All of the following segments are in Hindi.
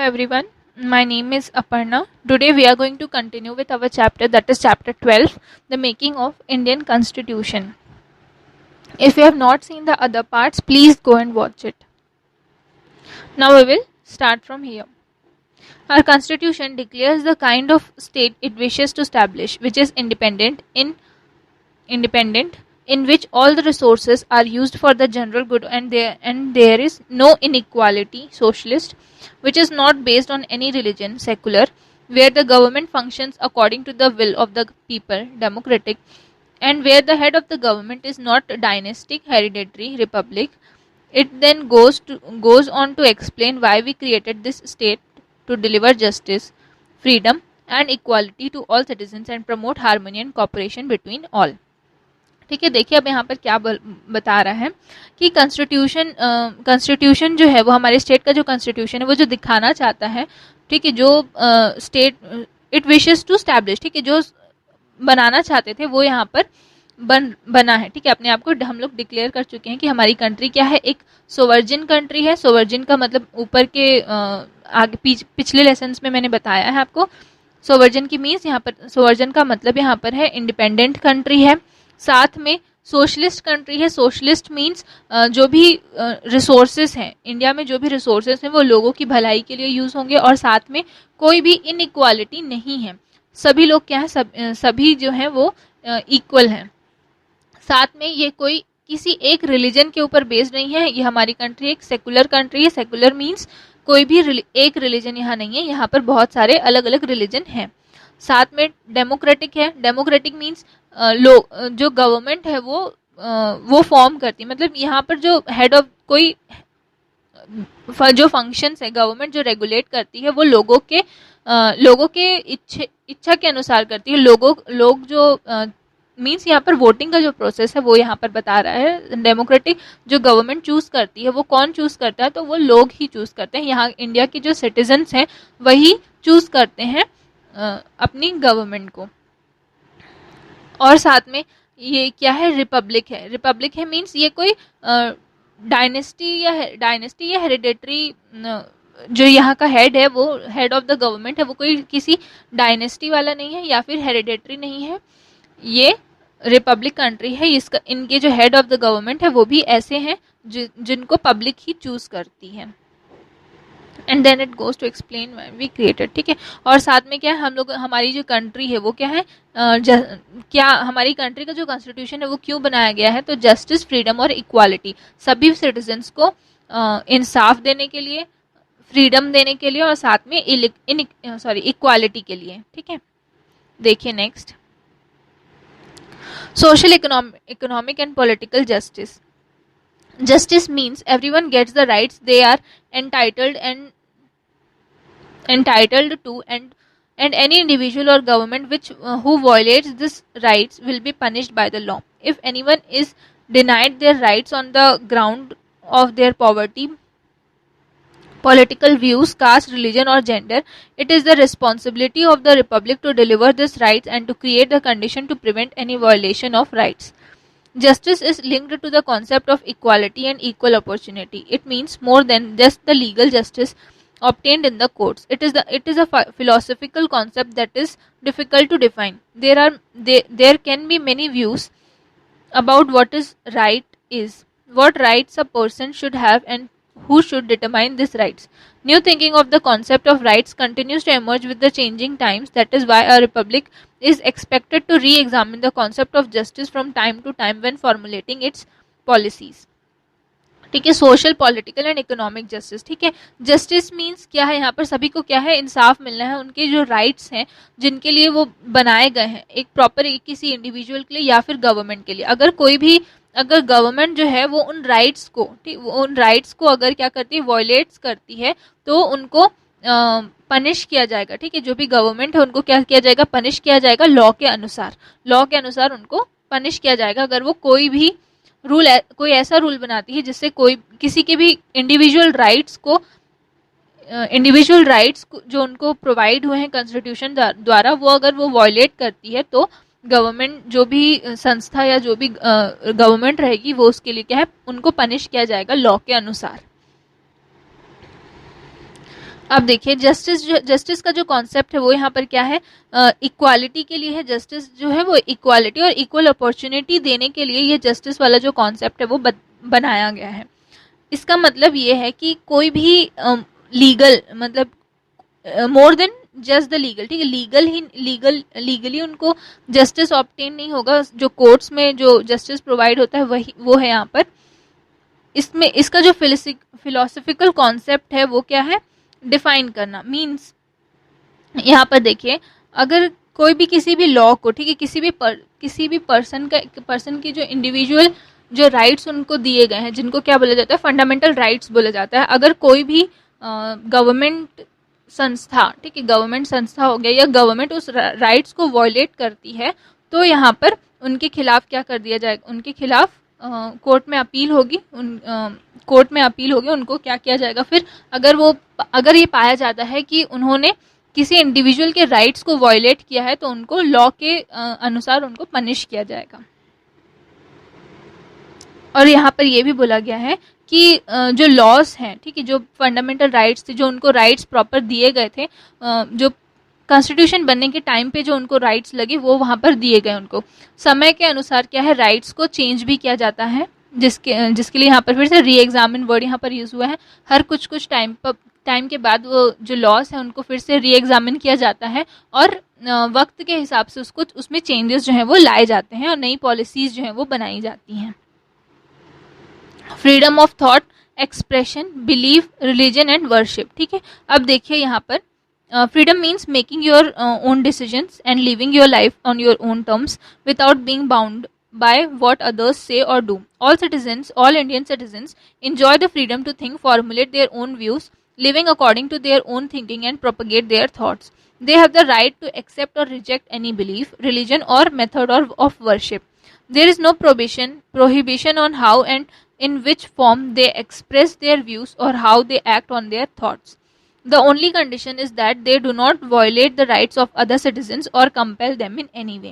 everyone, my name is Aparna. Today we are going to continue with our chapter, that is chapter 12, the making of Indian Constitution. If you have not seen the other parts, please go and watch it. Now we will start from here. Our constitution declares the kind of state it wishes to establish, which is independent in which all the resources are used for the general good, and there is no inequality, socialist, which is not based on any religion, secular, where the government functions according to the will of the people, democratic, and where the head of the government is not dynastic, hereditary, republic. It then goes on to explain why we created this state, to deliver justice, freedom and equality to all citizens and promote harmony and cooperation between all. ठीक है, देखिए अब यहाँ पर क्या बता रहा है कि कॉन्स्टिट्यूशन जो है वो हमारे स्टेट का जो कॉन्स्टिट्यूशन है वो जो दिखाना चाहता है, ठीक है, जो state it wishes to establish, ठीक है, जो बनाना चाहते थे वो यहाँ पर बना है। ठीक है, अपने आप को हम लोग डिक्लेयर कर चुके हैं कि हमारी कंट्री क्या है, एक सोवर्जिन कंट्री है। सोवर्जिन का मतलब ऊपर के आगे पिछले लेसन्स में मैंने बताया है आपको। सोवर्जिन की मीन्स यहाँ पर, सोवर्जिन का मतलब यहाँ पर है इंडिपेंडेंट कंट्री है, साथ में सोशलिस्ट कंट्री है। सोशलिस्ट मीन्स जो भी रिसोर्सेज हैं इंडिया में, जो भी रिसोर्सेज हैं वो लोगों की भलाई के लिए यूज होंगे, और साथ में कोई भी इनइक्वालिटी नहीं है, सभी लोग क्या है, सभी जो है वो इक्वल हैं। साथ में ये कोई किसी एक रिलीजन के ऊपर बेस्ड नहीं है। ये हमारी कंट्री एक सेकुलर कंट्री है। सेकुलर मीन्स कोई भी एक रिलीजन यहाँ नहीं है, यहाँ पर बहुत सारे अलग अलग रिलीजन हैं। साथ में डेमोक्रेटिक है। डेमोक्रेटिक मीन्स जो गवर्नमेंट है वो फॉर्म करती है, मतलब यहाँ पर जो हेड ऑफ कोई जो फंक्शंस है, गवर्नमेंट जो रेगुलेट करती है वो लोगों के इच्छा के अनुसार करती है। लोग जो मीन्स यहाँ पर वोटिंग का जो प्रोसेस है वो यहाँ पर बता रहा है। डेमोक्रेटिक जो गवर्नमेंट चूज करती है वो कौन चूज करता है, तो वो लोग ही चूज करते हैं। यहाँ इंडिया के जो सिटीजन्स हैं वही चूज करते हैं अपनी गवर्नमेंट को। और साथ में ये क्या है, रिपब्लिक है। रिपब्लिक है मीन्स ये कोई डायनेस्टी या हेरिडेटरी, जो यहाँ का हेड है वो हेड ऑफ द गवर्नमेंट है, वो कोई किसी डायनेस्टी वाला नहीं है या फिर हेरिडेटरी नहीं है। ये रिपब्लिक कंट्री है। इसका इनके जो हेड ऑफ द गवर्नमेंट है वो भी ऐसे हैं जिनको पब्लिक ही चूज करती है। And then it goes to explain why we created. ठीक है, और साथ में क्या है, हम लोग हमारी जो कंट्री है वो क्या है, क्या हमारी कंट्री का जो कॉन्स्टिट्यूशन है वो क्यों बनाया गया है, तो जस्टिस, फ्रीडम और इक्वालिटी, सभी सिटीजन्स को इंसाफ देने के लिए, फ्रीडम देने के लिए और साथ में इक्वालिटी के लिए। ठीक है, देखिए next, social, economic and political justice. Justice means everyone gets the rights they are entitled to, and any individual or government who violates these rights will be punished by the law. If anyone is denied their rights on the ground of their poverty, political views, caste, religion or gender, it is the responsibility of the republic to deliver these rights and to create the condition to prevent any violation of rights. Justice is linked to the concept of equality and equal opportunity. It means more than just the legal justice obtained in the courts. It is a philosophical concept that is difficult to define. There can be many views about what rights a person should have and who should determine these rights. New thinking of the concept of rights continues to emerge with the changing times. That is why a republic is expected to re-examine the concept of justice from time to time when formulating its policies. ठीक है, social, political and economic justice. ठीक है, जस्टिस मीन्स क्या है, यहाँ पर सभी को क्या है, इंसाफ मिलना है। उनके जो राइट्स हैं जिनके लिए वो बनाए गए हैं, एक प्रॉपर किसी इंडिविजुअल के लिए या फिर गवर्नमेंट के लिए, अगर गवर्नमेंट जो है वो उन राइट्स को अगर क्या करती है, वॉयलेट्स करती है, तो उनको पनिश किया जाएगा। ठीक है, जो भी गवर्नमेंट है उनको क्या किया जाएगा, पनिश किया जाएगा। लॉ के अनुसार उनको पनिश किया जाएगा। अगर वो कोई ऐसा रूल बनाती है जिससे किसी के भी इंडिविजुअल राइट्स जो उनको प्रोवाइड हुए हैं कॉन्स्टिट्यूशन द्वारा, अगर वो वॉयलेट करती है, तो गवर्नमेंट, जो भी संस्था या जो भी गवर्नमेंट रहेगी, वो उसके लिए क्या है, उनको पनिश किया जाएगा लॉ के अनुसार। अब देखिए जस्टिस का जो कॉन्सेप्ट है वो यहाँ पर क्या है, इक्वालिटी के लिए है। जस्टिस जो है वो इक्वालिटी और इक्वल अपॉर्चुनिटी देने के लिए ये जस्टिस वाला जो कॉन्सेप्ट है वो बनाया गया है। इसका मतलब ये है कि कोई भी लीगल मतलब more than just the legal, ठीक है, लीगली उनको जस्टिस ऑब्टेन नहीं होगा। जो कोर्ट्स में जो जस्टिस प्रोवाइड होता है वही वो है यहाँ पर। इसमें इसका जो फिलोसफिकल कॉन्सेप्ट है वो क्या है, डिफाइन करना। मीन्स यहाँ पर देखिए, अगर कोई भी किसी भी लॉ को, ठीक है, किसी भी पर्सन की जो इंडिविजुअल जो राइट्स उनको दिए गए हैं, जिनको क्या बोला जाता है, फंडामेंटल राइट्स बोला जाता है। अगर कोई भी गवर्नमेंट संस्था, ठीक है, गवर्नमेंट संस्था हो गया या गवर्नमेंट उस राइट्स को वॉयलेट करती है, तो यहाँ पर उनके खिलाफ क्या कर दिया जाएगा, उनके खिलाफ कोर्ट में अपील होगी। कोर्ट में अपील होगी, उनको क्या किया जाएगा फिर, अगर ये पाया जाता है कि उन्होंने किसी इंडिविजुअल के राइट्स को वॉयलेट किया है, तो उनको लॉ के अनुसार उनको पनिश किया जाएगा। और यहाँ पर यह भी बोला गया है कि जो लॉज हैं, ठीक है, जो फंडामेंटल राइट्स थे, जो उनको राइट्स प्रॉपर दिए गए थे, जो कॉन्स्टिट्यूशन बनने के टाइम पे जो उनको राइट्स लगे वो वहाँ पर दिए गए। उनको समय के अनुसार क्या है, राइट्स को चेंज भी किया जाता है, जिसके लिए यहाँ पर फिर से री एग्जामिन वर्ड यहाँ पर यूज़ हुआ है। हर कुछ टाइम के बाद वो जो लॉस है उनको फिर से री एग्जामिन किया जाता है और वक्त के हिसाब से उसमें चेंजेस जो हैं वो लाए जाते हैं और नई पॉलिसीज जो हैं वो बनाई जाती हैं। Freedom of thought, expression, belief, religion and worship, ठीक है। अब देखिए यहाँ पर freedom means making your own decisions and living your life on your own terms without being bound by what others say or do. All Indian citizens enjoy the freedom to think, formulate their own views, living according to their own thinking and propagate their thoughts. They have the right to accept or reject any belief, religion or method of worship. There is no prohibition on how and in which form they express their views or how they act on their thoughts. The only condition is that they do not violate the rights of other citizens or compel them in any way.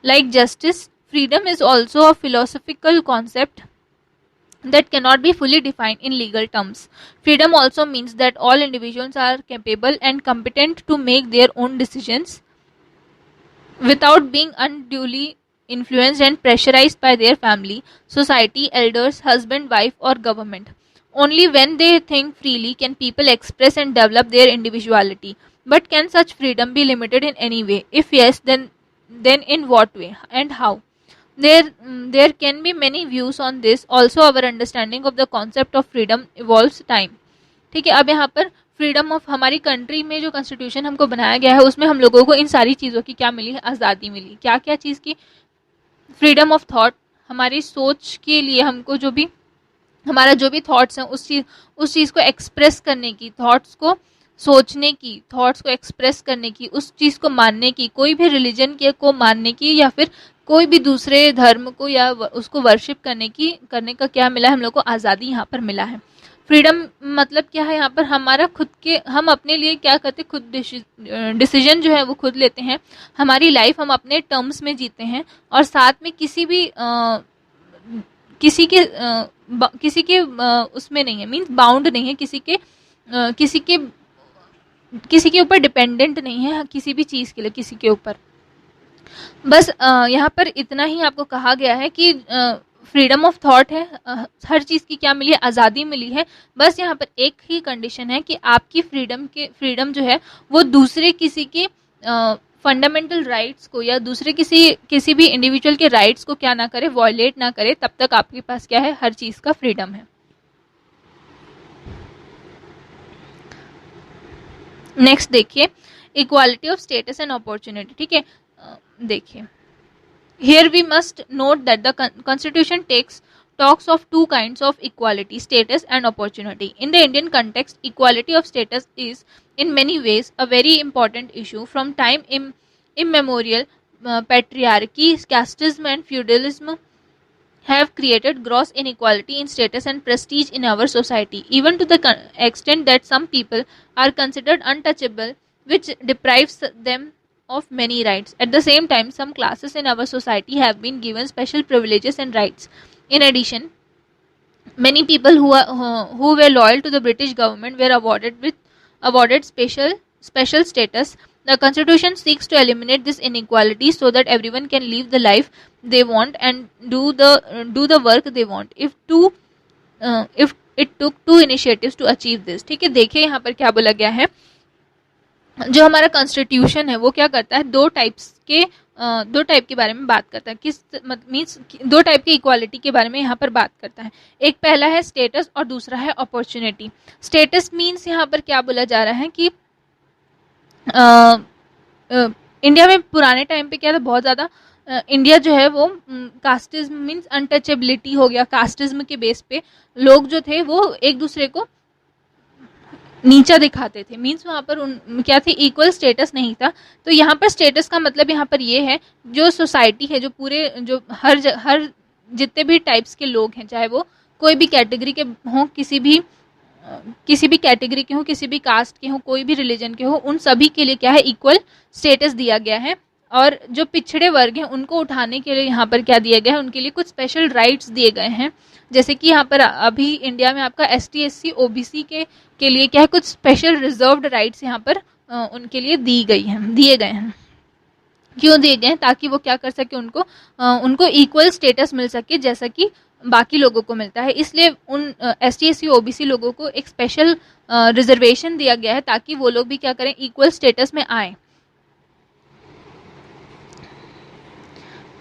Like justice, freedom is also a philosophical concept that cannot be fully defined in legal terms. Freedom also means that all individuals are capable and competent to make their own decisions without being unduly influenced and pressurized by their family, society, elders, husband, wife, or government. Only when they think freely can people express and develop their individuality. But can such freedom be limited in any way? If yes, then in what way and how? There can be many views on this. Also, our understanding of the concept of freedom evolves time. ठीक है, अब यहाँ पर फ्रीडम ऑफ हमारी कंट्री में जो कॉन्स्टिट्यूशन हमको बनाया गया है उसमें हम लोगों को इन सारी चीज़ों की क्या मिली है, आज़ादी मिली। क्या क्या चीज़ की, फ्रीडम ऑफ थॉट, हमारी सोच के लिए हमको जो भी हमारा जो भी थॉट्स हैं उस चीज़ को एक्सप्रेस करने की, थॉट्स को सोचने की, थॉट्स को एक्सप्रेस करने की, उस चीज़ को मानने की, कोई भी रिलीजन के को मानने की या फिर कोई भी दूसरे धर्म को या उसको वर्शिप करने का क्या मिला है, हम लोग को आज़ादी यहाँ पर मिला है। फ्रीडम मतलब क्या है, यहाँ पर हमारा खुद के, हम अपने लिए क्या करते हैं, खुद डिसीजन जो है वो खुद लेते हैं। हमारी लाइफ हम अपने टर्म्स में जीते हैं और साथ में किसी के उसमें नहीं है, मीन्स बाउंड नहीं है, किसी के ऊपर डिपेंडेंट नहीं है किसी भी चीज़ के लिए, किसी के ऊपर। बस यहाँ पर इतना ही आपको कहा गया है कि फ्रीडम ऑफ थॉट है, हर चीज़ की क्या मिली है, आज़ादी मिली है। बस यहाँ पर एक ही कंडीशन है कि आपकी फ्रीडम जो है वो दूसरे किसी के फंडामेंटल राइट्स को या दूसरे किसी भी इंडिविजुअल के राइट्स को क्या ना करे, वॉयलेट ना करे, तब तक आपके पास क्या है, हर चीज़ का फ्रीडम है। नेक्स्ट देखिए, equality of status and opportunity, ठीक है। देखिए, here we must note that the constitution talks of two kinds of equality, status and opportunity. In the Indian context, equality of status is in many ways a very important issue. From time immemorial, patriarchy, casteism and feudalism have created gross inequality in status and prestige in our society, even to the extent that some people are considered untouchable, which deprives them of many rights. At the same time, some classes in our society have been given special privileges and rights. In addition, many people who were loyal to the British government were awarded with awarded special status. The Constitution seeks to eliminate this inequality so that everyone can live the life they want and do the work they want. If it took 2 initiatives to achieve this. ठीक है, देखिए यहाँ पर क्या बोला गया है. जो हमारा कॉन्स्टिट्यूशन है वो क्या करता है, दो टाइप के बारे में बात करता है. किस मीन्स दो टाइप की इक्वालिटी के बारे में यहाँ पर बात करता है. एक पहला है स्टेटस और दूसरा है अपॉर्चुनिटी. स्टेटस मीन्स यहाँ पर क्या बोला जा रहा है कि इंडिया में पुराने टाइम पे क्या था, बहुत ज़्यादा इंडिया जो है वो कास्टिज्म मीन्स अनटचेबिलिटी हो गया. कास्टिज्म के बेस पे लोग जो थे वो एक दूसरे को नीचा दिखाते थे. मीन्स वहाँ पर क्या थे, इक्वल स्टेटस नहीं था. तो यहाँ पर स्टेटस का मतलब यहाँ पर ये है, जो सोसाइटी है, जो पूरे जो हर जितने भी टाइप्स के लोग हैं, चाहे वो कोई भी कैटेगरी के हों, किसी भी कैटेगरी के हों, किसी भी कास्ट के हों, कोई भी रिलीजन के हों, उन सभी के लिए क्या है, इक्वल स्टेटस दिया गया है. और जो पिछड़े वर्ग हैं उनको उठाने के लिए यहाँ पर क्या दिया गया है, उनके लिए कुछ स्पेशल राइट्स दिए गए हैं. जैसे कि यहाँ पर अभी इंडिया में आपका ST SC OBC के लिए क्या है, कुछ स्पेशल रिजर्व्ड राइट्स यहाँ पर उनके लिए दिए गए हैं. क्यों दिए गए हैं, ताकि वो क्या कर सके, उनको इक्वल स्टेटस मिल सके जैसा कि बाकी लोगों को मिलता है. इसलिए उन ST SC OBC लोगों को एक स्पेशल रिजर्वेशन दिया गया है, ताकि वो लोग भी क्या करें, इक्वल स्टेटस में आए.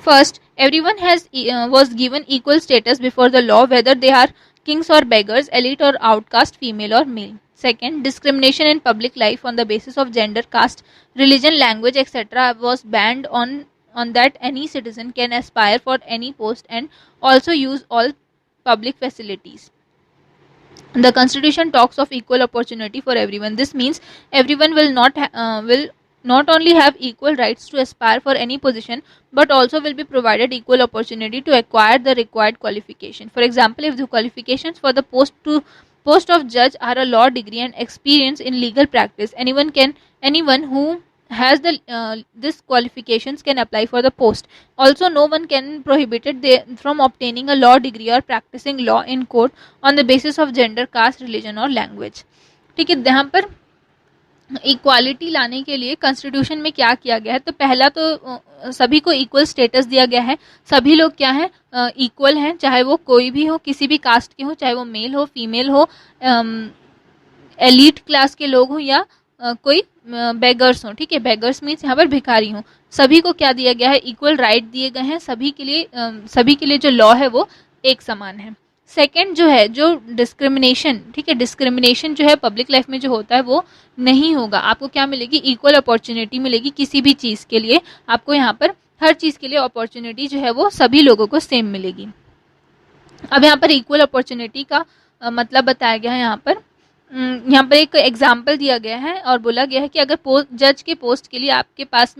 First, everyone was given equal status before the law, whether they are kings or beggars, elite or outcast, female or male. Second, discrimination in public life on the basis of gender, caste, religion, language, etc. was banned on that any citizen can aspire for any post and also use all public facilities. The Constitution talks of equal opportunity for everyone. This means everyone will not only have equal rights to aspire for any position, but also will be provided equal opportunity to acquire the required qualification. For example, if the qualifications for the post of judge are a law degree and experience in legal practice, anyone who has this qualifications can apply for the post. Also, no one can prohibited from obtaining a law degree or practicing law in court on the basis of gender, caste, religion or language. ठीक है, यहाँ पर इक्वालिटी लाने के लिए कॉन्स्टिट्यूशन में क्या किया गया है, तो पहला तो सभी को इक्वल स्टेटस दिया गया है. सभी लोग क्या हैं, इक्वल हैं, चाहे वो कोई भी हो, किसी भी कास्ट के हो, चाहे वो मेल हो, फीमेल हो, एलीट क्लास के लोग हो या कोई बेगर्स हो. ठीक है, बेगर्स मीन्स यहाँ पर भिखारी हो. सभी को क्या दिया गया है, इक्वल राइट दिए गए हैं. सभी के लिए जो लॉ है वो एक समान है. सेकेंड जो है, जो डिस्क्रिमिनेशन, ठीक है, डिस्क्रिमिनेशन जो है पब्लिक लाइफ में जो होता है वो नहीं होगा. आपको क्या मिलेगी, इक्वल अपॉर्चुनिटी मिलेगी किसी भी चीज़ के लिए. आपको यहाँ पर हर चीज़ के लिए अपॉर्चुनिटी जो है वो सभी लोगों को सेम मिलेगी. अब यहाँ पर इक्वल अपॉर्चुनिटी का मतलब बताया गया है. यहाँ पर एक एग्जाम्पल दिया गया है और बोला गया है कि अगर जज के पोस्ट के लिए आपके पास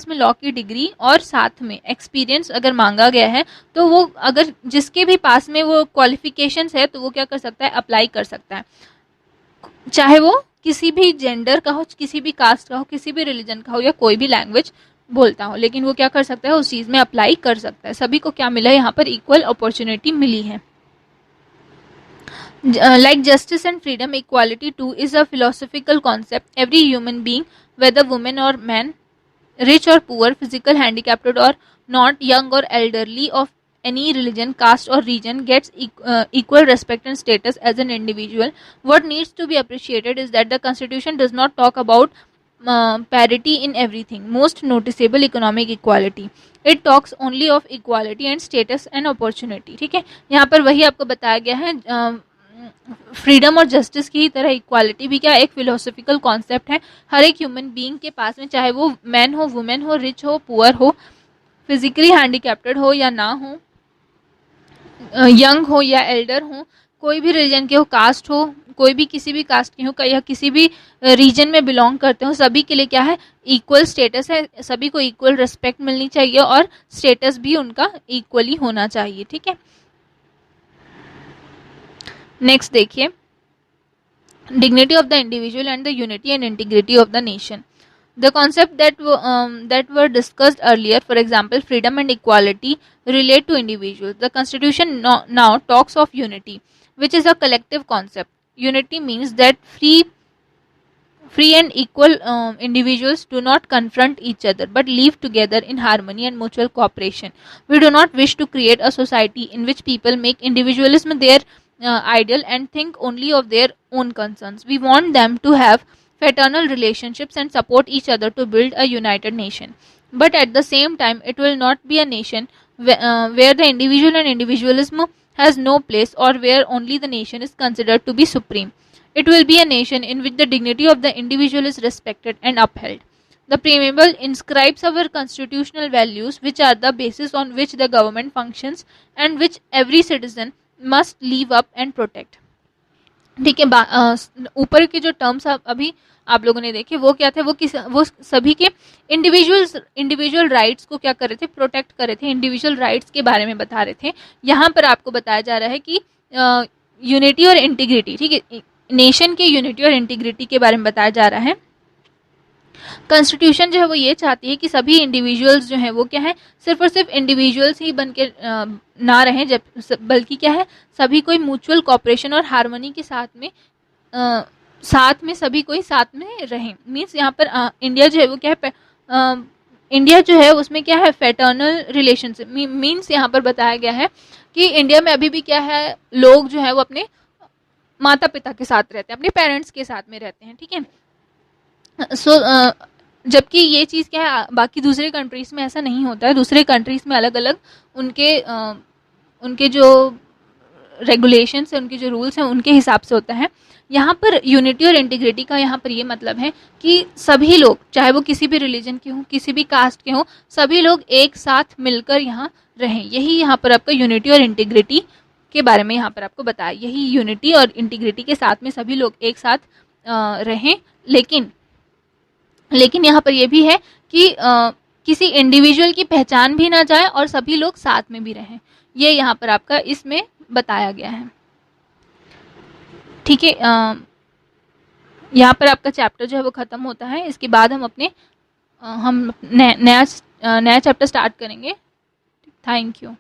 में लॉ की डिग्री और साथ में एक्सपीरियंस अगर मांगा गया है, तो वो अगर जिसके भी पास में वो क्वालिफिकेशंस है तो वो क्या कर सकता है, अप्लाई कर सकता है. चाहे वो किसी भी जेंडर का हो, किसी भी कास्ट का हो, किसी भी रिलीजन का हो या कोई भी लैंग्वेज बोलता हो, लेकिन वो क्या कर सकता है, उस चीज़ में अप्लाई कर सकता है. सभी को क्या मिला है, यहाँ पर इक्वल अपॉर्चुनिटी मिली है. Like justice and freedom, equality too is a philosophical concept. Every human being, whether woman or man, rich or poor, physical handicapped or not, young or elderly, of any religion, caste or region, gets equal respect and status as an individual. What needs to be appreciated is that the Constitution does not talk about parity in everything, most noticeable economic equality. It talks only of equality and status and opportunity. ठीक है, यहाँ पर वही आपको बताया गया है. फ्रीडम और जस्टिस की ही तरह इक्वालिटी भी क्या एक फिलोसॉफिकल कॉन्सेप्ट है. हर एक ह्यूमन बीइंग के पास में, चाहे वो मैन हो, वुमेन हो, रिच हो, पुअर हो, फिजिकली हैंडीकैप्टेड हो या ना हो, यंग हो या एल्डर हो, कोई भी रिलीजन के हो, कास्ट हो, कोई भी किसी भी कास्ट के हो या किसी भी रीजन में बिलोंग करते हो, सभी के लिए क्या है, इक्वल स्टेटस है. सभी को इक्वल रिस्पेक्ट मिलनी चाहिए और स्टेटस भी उनका इक्वली होना चाहिए. ठीक है, नेक्स्ट देखिए, dignity of the individual and the unity and integrity of the nation. The concept that were discussed earlier, for example, freedom and equality, relate to individuals. The Constitution now talks of unity, which is a collective concept. Unity means that free free and equal individuals do not confront each other but live together in harmony and mutual cooperation. We do not wish to create a society in which people make individualism their ideal and think only of their own concerns. We want them to have fraternal relationships and support each other to build a united nation. But at the same time, it will not be a nation where the individual and individualism has no place, or where only the nation is considered to be supreme. It will be a nation in which the dignity of the individual is respected and upheld. The preamble inscribes our constitutional values, which are the basis on which the government functions and which every citizen must live up and protect. ठीक है, ऊपर के जो टर्म्स अभी आप लोगों ने देखे वो क्या थे, वो सभी के इंडिविजुअल राइट्स को क्या कर रहे थे, प्रोटेक्ट कर रहे थे, इंडिविजुअल राइट्स के बारे में बता रहे थे. यहाँ पर आपको बताया जा रहा है कि यूनिटी और इंटीग्रिटी, ठीक है, नेशन के यूनिटी और इंटीग्रिटी के बारे में बताया जा रहा है. कॉन्स्टिट्यूशन जो है वो ये चाहती है कि सभी इंडिविजुअल्स जो हैं वो क्या है, सिर्फ और सिर्फ इंडिविजुअल्स ही बन के ना रहें, जब बल्कि क्या है, सभी कोई म्यूचुअल कोऑपरेशन और हार्मनी के साथ में सभी कोई साथ में रहें. मीन्स यहाँ पर इंडिया जो है वो क्या है, इंडिया जो है उसमें क्या है, फ्रेटर्नल रिलेशनशिप. मीन्स यहाँ पर बताया गया है कि इंडिया में अभी भी क्या है, लोग जो है वो अपने माता पिता के साथ रहते हैं, अपने पेरेंट्स के साथ में रहते हैं. ठीक है, जबकि ये चीज़ क्या है, बाकी दूसरे कंट्रीज में ऐसा नहीं होता है. दूसरे कंट्रीज में अलग अलग उनके जो रेगुलेशंस है, उनके जो रूल्स हैं, उनके हिसाब से होता है. यहाँ पर यूनिटी और इंटीग्रिटी का यहाँ पर ये मतलब है कि सभी लोग, चाहे वो किसी भी रिलीजन के हों, किसी भी कास्ट के हों, सभी लोग एक साथ मिलकर यहाँ रहें. यही यहाँ पर आपका यूनिटी और इंटीग्रिटी के बारे में यहाँ पर आपको बताया. यही यूनिटी और इंटीग्रिटी के साथ में सभी लोग एक साथ रहें. लेकिन यहाँ पर यह भी है कि किसी इंडिविजुअल की पहचान भी ना जाए और सभी लोग साथ में भी रहें. ये यहाँ पर आपका इसमें बताया गया है. ठीक है, यहाँ पर आपका चैप्टर जो है वो ख़त्म होता है. इसके बाद हम नया चैप्टर स्टार्ट करेंगे. Thank you.